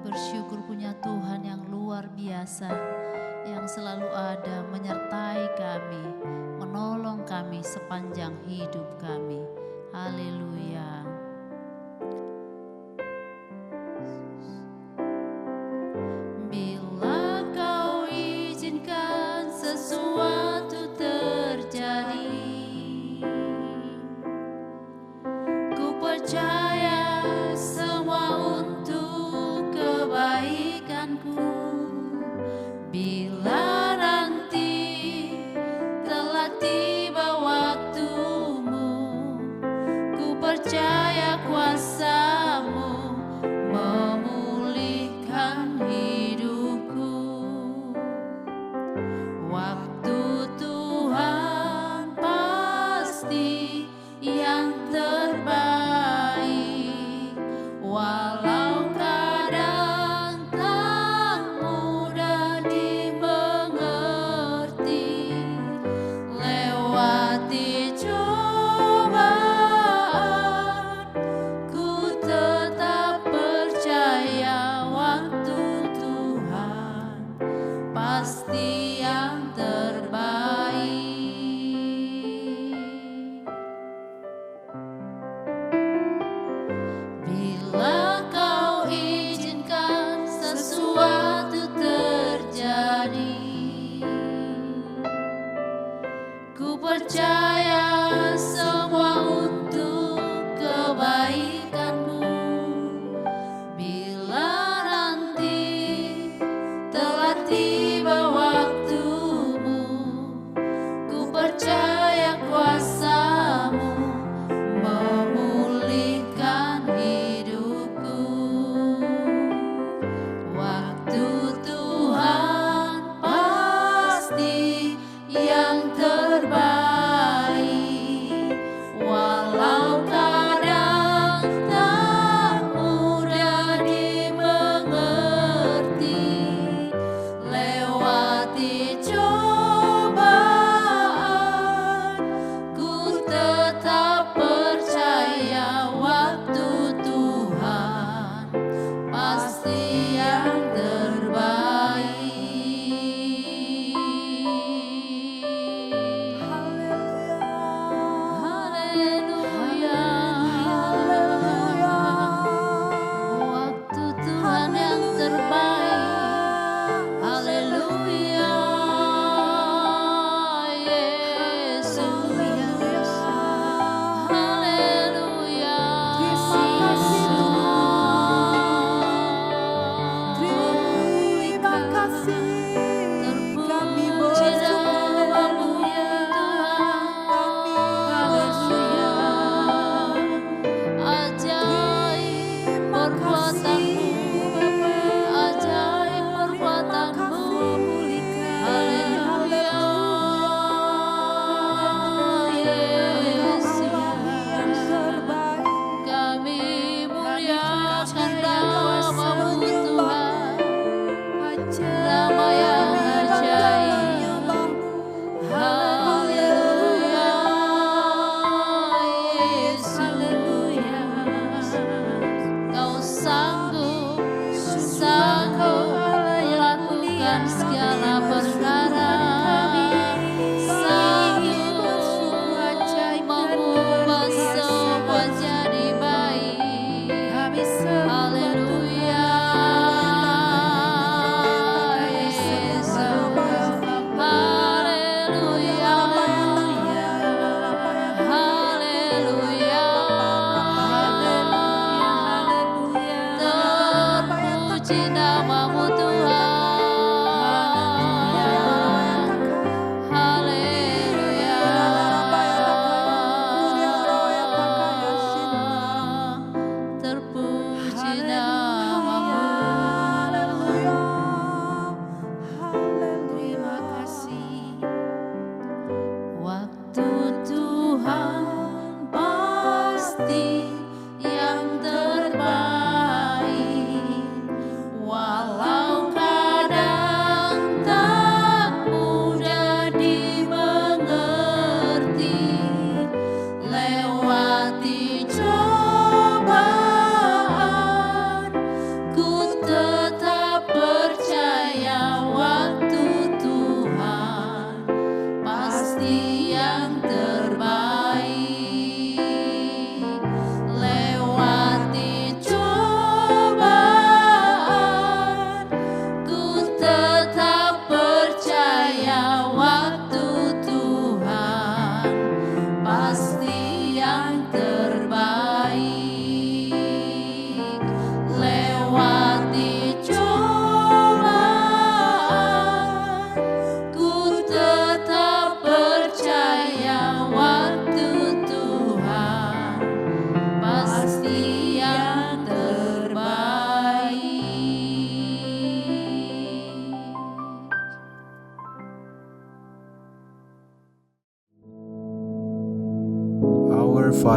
bersyukur punya Tuhan yang luar biasa, yang selalu ada menyertai kami, menolong kami sepanjang hidup kami. Haleluya. Bila kau izinkan sesuatu terjadi, ku percaya semua untuk kebaikanku. Bila nanti telah tiba waktumu, ku percaya kuasa-Mu memulihkan hidupku. Waktu Tuhan pasti yang terbaik, walau kadang tak mudah dimengerti. Lewati cobaan, ku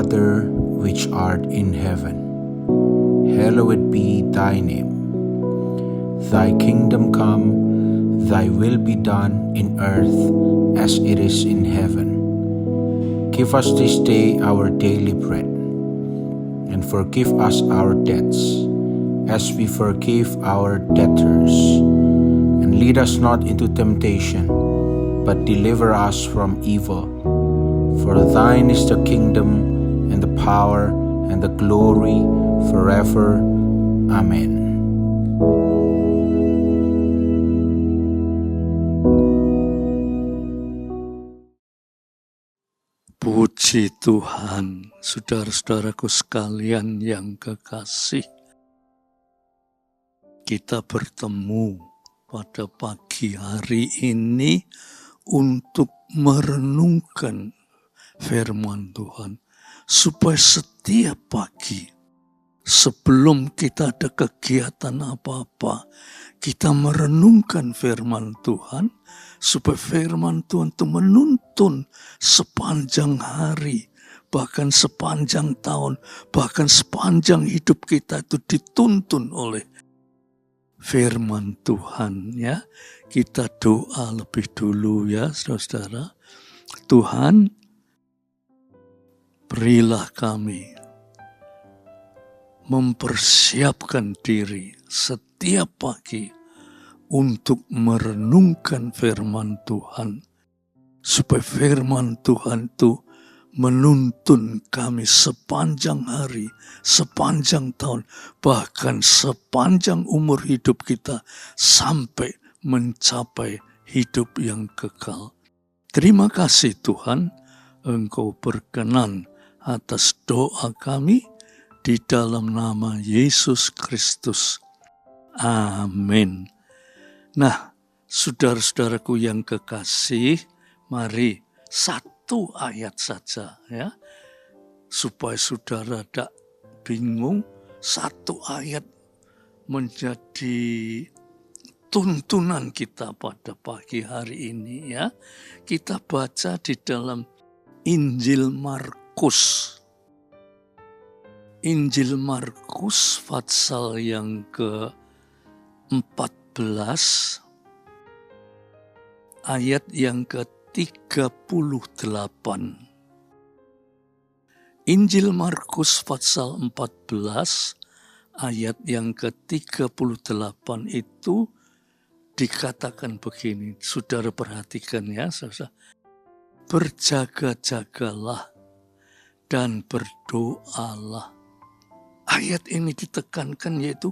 Father which art in heaven, hallowed be thy name. Thy kingdom come, thy will be done in earth as it is in heaven. Give us this day our daily bread, and forgive us our debts, as we forgive our debtors. And lead us not into temptation, but deliver us from evil. For thine is the kingdom, and the power, and the glory, forever. Amen. Puji Tuhan, saudara-saudaraku sekalian yang kekasih. Kita bertemu pada pagi hari ini untuk merenungkan firman Tuhan. Supaya setiap pagi, sebelum kita ada kegiatan apa-apa, kita merenungkan firman Tuhan, supaya firman Tuhan itu menuntun sepanjang hari, bahkan sepanjang tahun, bahkan sepanjang hidup kita itu dituntun oleh firman Tuhan. Ya, kita doa lebih dulu ya saudara. Tuhan, berilah kami mempersiapkan diri setiap pagi untuk merenungkan firman Tuhan, supaya firman Tuhan itu menuntun kami sepanjang hari, sepanjang tahun, bahkan sepanjang umur hidup kita sampai mencapai hidup yang kekal. Terima kasih Tuhan, Engkau berkenan atas doa kami di dalam nama Yesus Kristus. Amin. Nah, saudara-saudaraku yang kekasih, mari satu ayat saja ya. Supaya saudara tidak bingung, satu ayat menjadi tuntunan kita pada pagi hari ini ya. Kita baca di dalam Injil Markus. Injil Markus pasal yang ke-14 ayat yang ke-38. Injil Markus pasal 14 ayat yang ke-38 itu dikatakan begini. Saudara perhatikan ya, saudara. Berjaga-jagalah dan berdoalah. Ayat ini ditekankan yaitu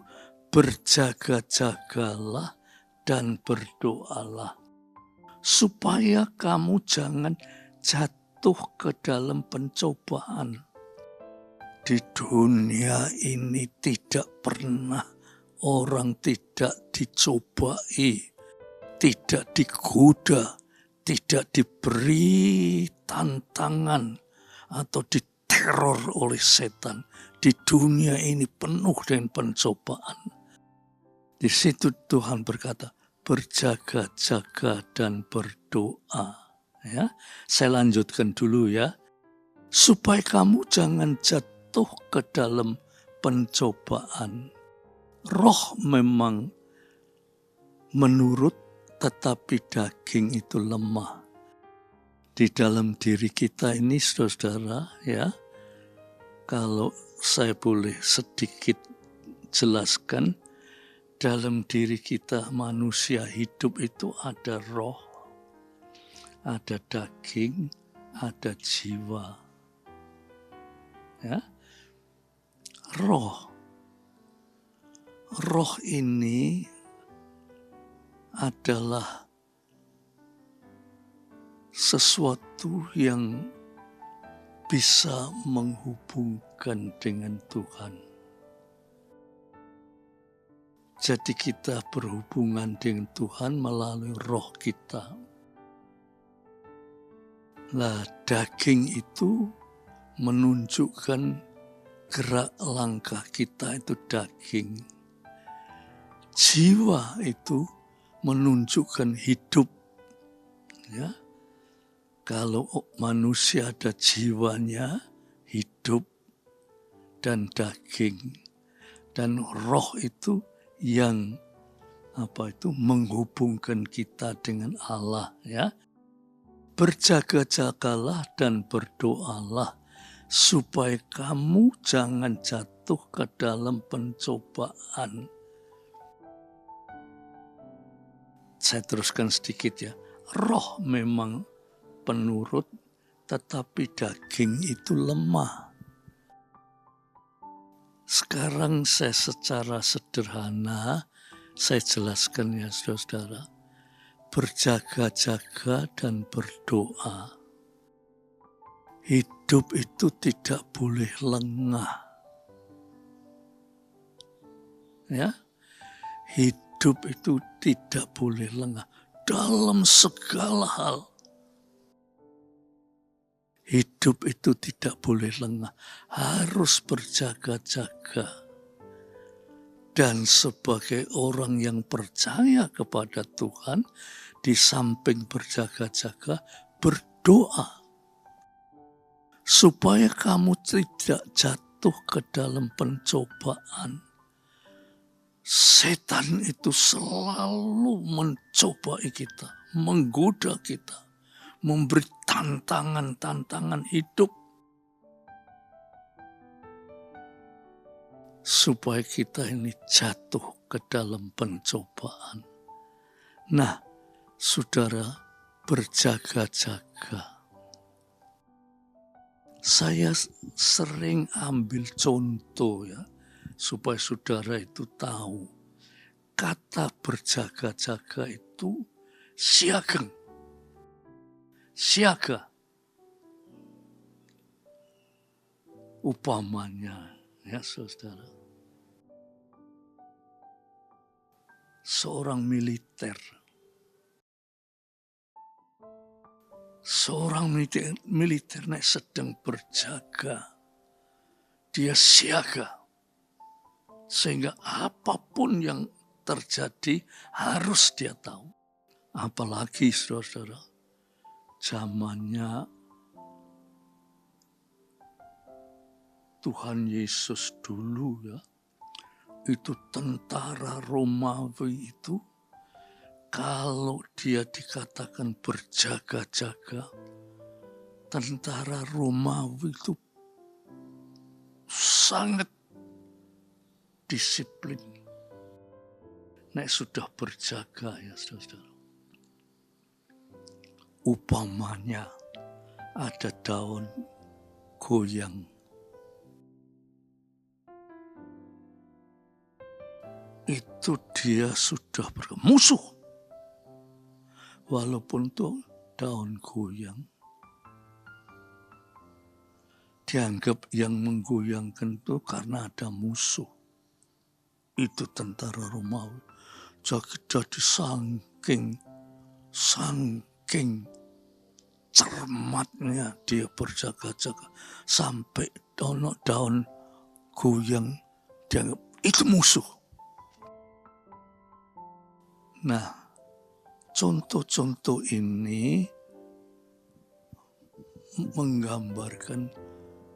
berjaga-jagalah dan berdoalah. Supaya kamu jangan jatuh ke dalam pencobaan. Di dunia ini tidak pernah orang tidak dicobai, tidak digoda, tidak diberi tantangan atau diteror oleh setan. Di dunia ini penuh dengan pencobaan. Di situ Tuhan berkata, berjaga-jaga dan berdoa. Ya, saya lanjutkan dulu ya. Supaya kamu jangan jatuh ke dalam pencobaan. Roh memang menurut, tetapi daging itu lemah. Di dalam diri kita ini saudara ya, kalau saya boleh sedikit jelaskan, dalam diri kita manusia hidup itu ada roh, ada daging, ada jiwa. Ya. Roh ini adalah sesuatu yang bisa menghubungkan dengan Tuhan. Jadi kita berhubungan dengan Tuhan melalui roh kita. Nah, daging itu menunjukkan gerak langkah kita itu daging. Jiwa itu menunjukkan hidup. Ya. Kalau manusia ada jiwanya, hidup dan daging. Dan roh itu yang menghubungkan kita dengan Allah, ya. Berjaga-jagalah dan berdoalah supaya kamu jangan jatuh ke dalam pencobaan. Saya teruskan sedikit ya. Roh memang penurut, tetapi daging itu lemah. Sekarang saya secara sederhana, saya jelaskan ya saudara. Berjaga-jaga dan berdoa. Hidup itu tidak boleh lengah. Ya, hidup itu tidak boleh lengah dalam segala hal. Hidup itu tidak boleh lengah, harus berjaga-jaga. Dan sebagai orang yang percaya kepada Tuhan, di samping berjaga-jaga, berdoa. Supaya kamu tidak jatuh ke dalam pencobaan. Setan itu selalu mencobai kita, menggoda kita, memberi tantangan-tantangan hidup. Supaya kita ini jatuh ke dalam pencobaan. Nah, saudara, berjaga-jaga. Saya sering ambil contoh ya, supaya saudara itu tahu. Kata berjaga-jaga itu siaga. Siaga. Upamanya, ya saudara, seorang militer nek sedang berjaga, dia siaga, sehingga apapun yang terjadi harus dia tahu. Apalagi saudara, zamannya Tuhan Yesus dulu ya, itu tentara Romawi itu, kalau dia dikatakan berjaga-jaga, tentara Romawi itu sangat disiplin. Nek sudah berjaga ya saudara. Upamanya ada daun goyang. Itu dia sudah bermusuh. Walaupun itu daun goyang. Dianggap yang menggoyangkan itu karena ada musuh. Itu tentara Romawi. Jadi saking cermatnya dia berjaga-jaga. Sampai daun goyang dianggap itu musuh. Nah, contoh-contoh ini menggambarkan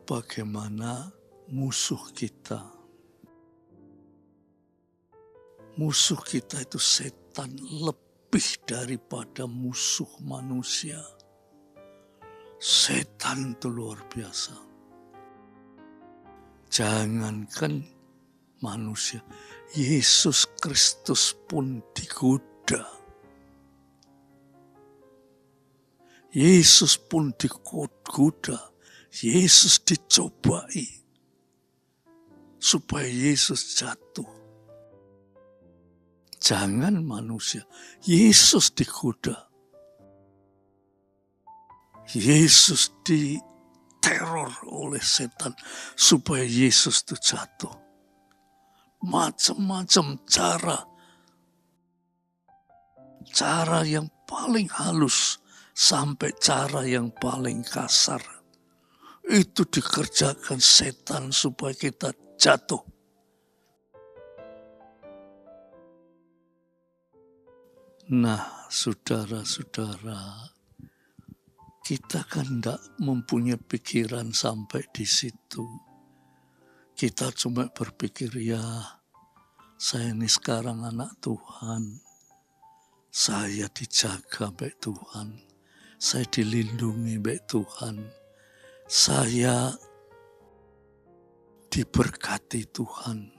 bagaimana musuh kita. Musuh kita itu setan lebih daripada musuh manusia. Setan itu luar biasa. Jangankan manusia, Yesus Kristus pun digoda. Yesus pun digoda. Yesus dicobai. Supaya Yesus jatuh. Jangan manusia. Yesus digoda. Yesus diteror oleh setan. Supaya Yesus itu jatuh. Macam-macam cara yang paling halus sampai cara yang paling kasar itu dikerjakan setan supaya kita jatuh. Nah, saudara-saudara, kita kan tidak mempunyai pikiran sampai di situ. Kita cuma berpikir, ya saya ini sekarang anak Tuhan. Saya dijaga baik Tuhan. Saya dilindungi baik Tuhan. Saya diberkati Tuhan.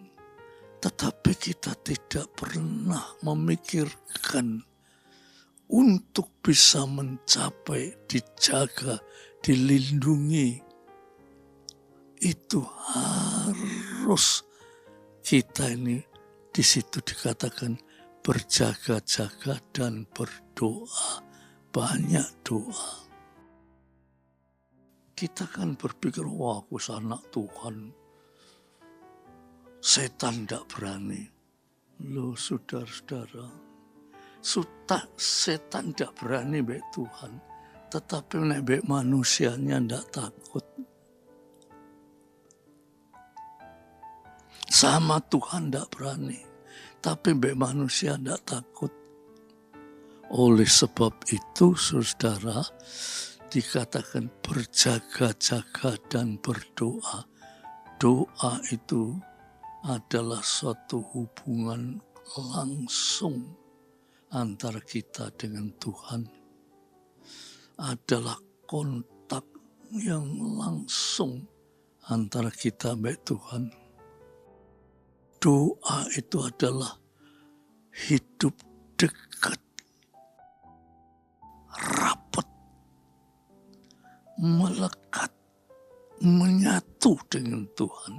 Tetapi kita tidak pernah memikirkan untuk bisa mencapai, dijaga, dilindungi. Itu harus kita ini di situ dikatakan berjaga-jaga dan berdoa. Banyak doa. Kita kan berpikir, wah aku anak Tuhan. Setan tidak berani. Loh saudara-saudara. Setan tidak berani baik Tuhan. Tetapi baik manusianya tidak takut. Sama Tuhan tidak berani. Tapi baik manusia tidak takut. Oleh sebab itu saudara, dikatakan berjaga-jaga dan berdoa. Doa itu adalah suatu hubungan langsung antara kita dengan Tuhan. Adalah kontak yang langsung antara kita baik Tuhan. Doa itu adalah hidup dekat, rapat, melekat, menyatu dengan Tuhan.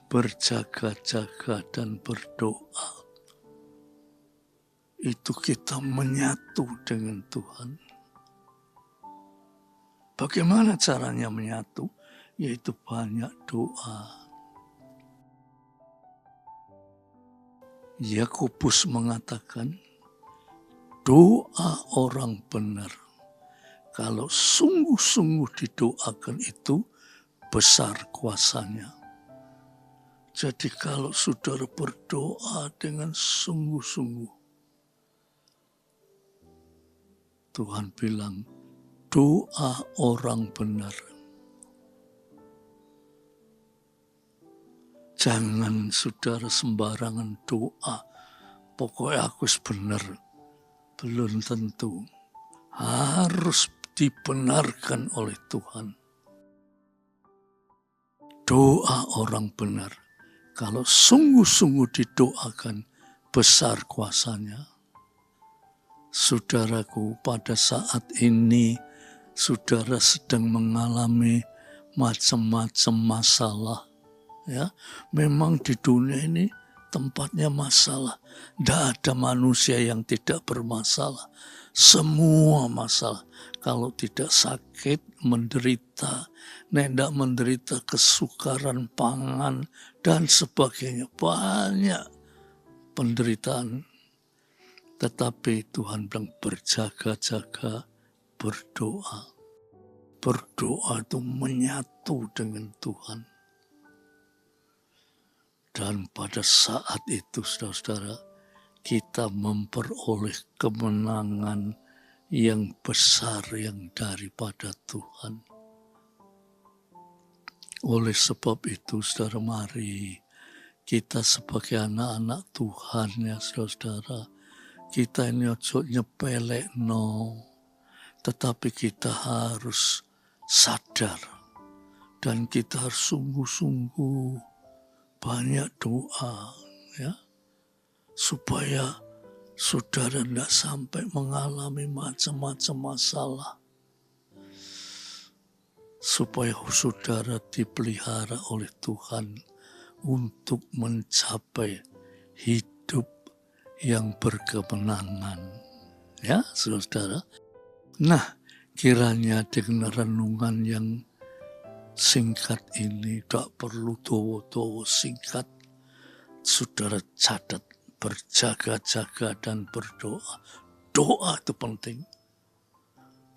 Berjaga-jaga dan berdoa. Itu kita menyatu dengan Tuhan. Bagaimana caranya menyatu? Yaitu banyak doa. Yakobus mengatakan, doa orang benar, kalau sungguh-sungguh didoakan itu besar kuasanya. Jadi kalau saudara berdoa dengan sungguh-sungguh, Tuhan bilang, doa orang benar. Jangan saudara sembarangan doa. Pokoknya aku benar. Belum tentu. Harus dibenarkan oleh Tuhan. Doa orang benar. Kalau sungguh-sungguh didoakan, besar kuasanya. Saudaraku, pada saat ini, saudara sedang mengalami macam-macam masalah. Ya, memang di dunia ini tempatnya masalah. Tidak ada manusia yang tidak bermasalah. Semua masalah. Kalau tidak sakit, menderita, tidak menderita kesukaran pangan, dan sebagainya. Banyak penderitaan. Tetapi Tuhan bilang berjaga-jaga, berdoa. Berdoa itu menyatu dengan Tuhan. Dan pada saat itu, saudara-saudara, kita memperoleh kemenangan yang besar yang daripada Tuhan. Oleh sebab itu, saudara, mari kita sebagai anak-anak Tuhan, ya saudara, kita ini ojo nyepelekno, tetapi kita harus sadar dan kita harus sungguh-sungguh banyak doa, ya, supaya saudara tidak sampai mengalami macam-macam masalah, supaya saudara dipelihara oleh Tuhan untuk mencapai hidup yang berkemenangan, ya saudara. Nah, kiranya dengan renungan yang singkat ini, tak perlu doa-doa singkat, saudara catat, berjaga-jaga dan berdoa. Doa itu penting.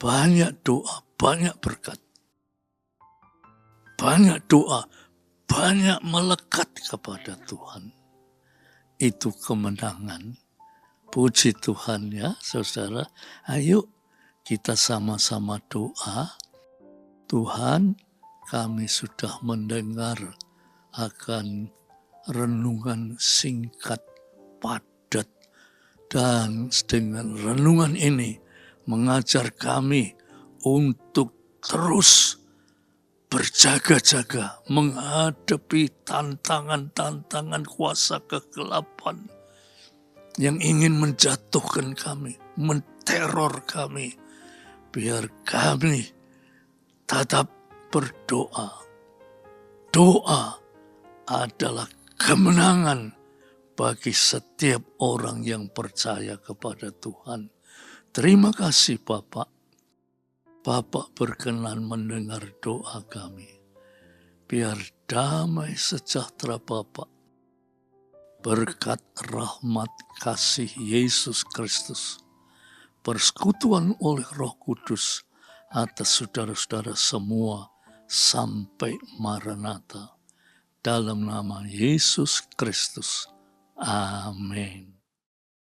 Banyak doa, banyak berkat. Banyak doa, banyak melekat kepada Tuhan. Itu kemenangan. Puji Tuhan, ya saudara. Ayo Kita sama-sama doa. Tuhan, kami sudah mendengar akan renungan singkat, padat, dan dengan renungan ini mengajar kami untuk terus berjaga-jaga menghadapi tantangan-tantangan kuasa kegelapan yang ingin menjatuhkan kami, menteror kami. Biar kami tetap berdoa. Doa adalah kemenangan bagi setiap orang yang percaya kepada Tuhan. Terima kasih Bapak. Bapak berkenan mendengar doa kami. Biar damai sejahtera Bapak, berkat rahmat kasih Yesus Kristus, persekutuan oleh Roh Kudus atas saudara-saudara semua sampai Maranatha. Dalam nama Yesus Kristus. Amin.